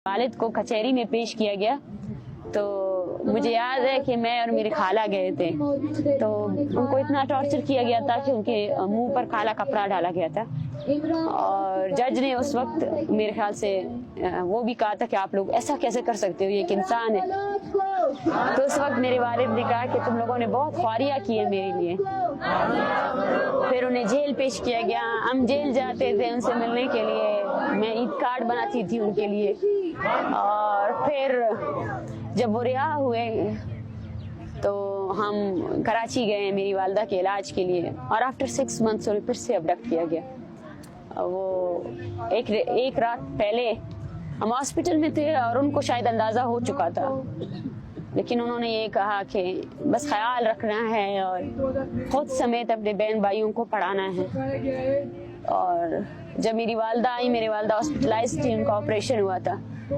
والد کو کچہری میں پیش کیا گیا تو مجھے یاد ہے کہ میں اور میری خالہ گئے تھے تو ان کو اتنا ٹارچر کیا گیا تھا کہ ان کے منہ پر کالا کپڑا ڈالا گیا تھا اور جج نے اس وقت میرے خیال سے وہ بھی کہا تھا کہ آپ لوگ ایسا کیسے کر سکتے ہو، یہ ایک انسان ہے۔ تو اس وقت میرے والد نے کہا کہ تم لوگوں نے بہت خواریاں کی ہیں میرے لیے۔ پھر انہیں جیل پیش کیا گیا، ہم جیل جاتے تھے ان سے ملنے کے لیے، میں عید کارڈ بناتی تھی ان کے لیے۔ اور پھر جب وہ رہا ہوئے تو ہم کراچی گئے میری والدہ کے علاج کے لیے، اور آفٹر 6 months انہیں پھر سے ابڈکٹ کیا گیا۔ وہ ایک رات پہلے ہم ہاسپٹل میں تھے اور ان کو شاید اندازہ ہو چکا تھا، لیکن انہوں نے یہ کہا کہ بس خیال رکھنا ہے اور خود سمیت اپنے بہن بھائیوں کو پڑھانا ہے۔ اور جب میری والدہ آئی، میری والدہ ہاسپٹلائز تھی، ان کا آپریشن ہوا تھا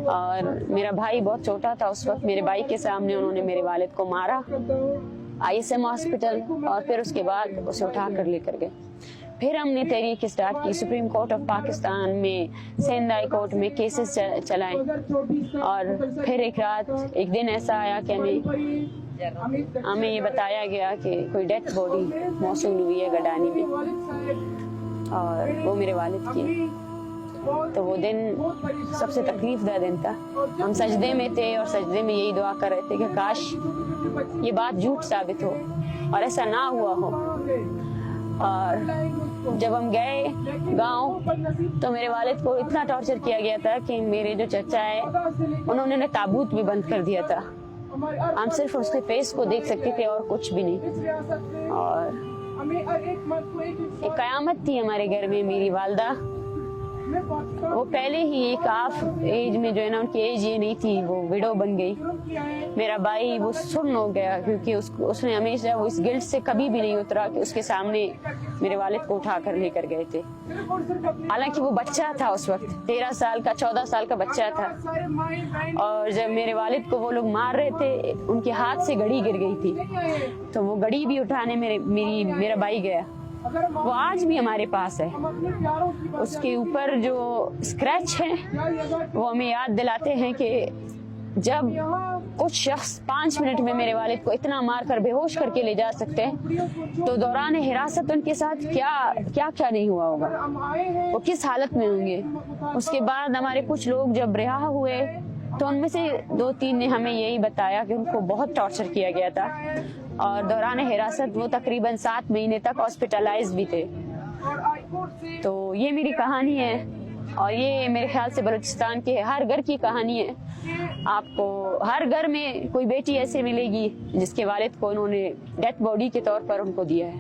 اور میرا بھائی بہت چھوٹا تھا اس وقت۔ میرے بھائی کے سامنے انہوں نے میرے والد کو مارا ISM ہاسپٹل، اور پھر اس کے بعد اسے اٹھا کر لے کر گئے۔ پھر ہم نے تحریک اسٹارٹ کی، سپریم کورٹ آف پاکستان میں، سندھ ہائی کورٹ میں کیسز چلائے، اور پھر ایک دن ایسا آیا کہ ہمیں یہ بتایا گیا کہ کوئی ڈیتھ باڈی موصول ہوئی ہے گڈانی میں، اور وہ میرے والد کی۔ تو وہ دن سب سے تکلیف دہ دن تھا۔ ہم سجدے میں تھے اور سجدے میں یہی دعا کر رہے تھے کہ کاش یہ بات جھوٹ ثابت ہو اور ایسا نہ ہوا ہو۔ اور جب ہم گئے گاؤں تو میرے والد کو اتنا ٹارچر کیا گیا تھا کہ میرے جو چچا ہے انہوں نے تابوت بھی بند کر دیا تھا، ہم صرف اس کے فیس کو دیکھ سکتے تھے اور کچھ بھی نہیں۔ اور ایک قیامت تھی ہمارے گھر میں۔ میری والدہ وہ پہلے ہی ایک آف ایج میں جو ہے نا، ان کی ایج یہ نہیں تھی، وہ وڈو بن گئی۔ میرا بھائی وہ سن ہو گیا کیونکہ اس نے ہمیشہ وہ اس گلٹ سے کبھی بھی نہیں اترا کہ اس کے سامنے میرے والد کو اٹھا کر لے کر گئے تھے، حالانکہ وہ بچہ تھا اس وقت، 13 سال کا 14 سال کا بچہ تھا۔ اور جب میرے والد کو وہ لوگ مار رہے تھے، ان کے ہاتھ سے گھڑی گر گئی تھی، تو وہ گھڑی بھی اٹھانے میرا بھائی گیا۔ وہ آج بھی ہمارے پاس ہے، اس کے اوپر جو اسکریچ ہے وہ ہمیں یاد دلاتے ہیں کہ جب کچھ شخص 5 منٹ میں میرے والد کو اتنا مار کر بے ہوش کر کے لے جا سکتے ہیں تو دوران حراست ان کے ساتھ کیا نہیں ہوا ہوگا، وہ کس حالت میں ہوں گے۔ اس کے بعد ہمارے کچھ لوگ جب رہا ہوئے تو ان میں سے 2-3 نے ہمیں یہی بتایا کہ ان کو بہت ٹارچر کیا گیا تھا، اور دوران حراست وہ تقریباً 7 مہینے تک ہاسپٹلائز بھی تھے۔ تو یہ میری کہانی ہے، اور یہ میرے خیال سے بلوچستان کے ہر گھر کی کہانی ہے۔ آپ کو ہر گھر میں کوئی بیٹی ایسے ملے گی جس کے والد کو انہوں نے ڈیتھ باڈی کے طور پر ان کو دیا ہے۔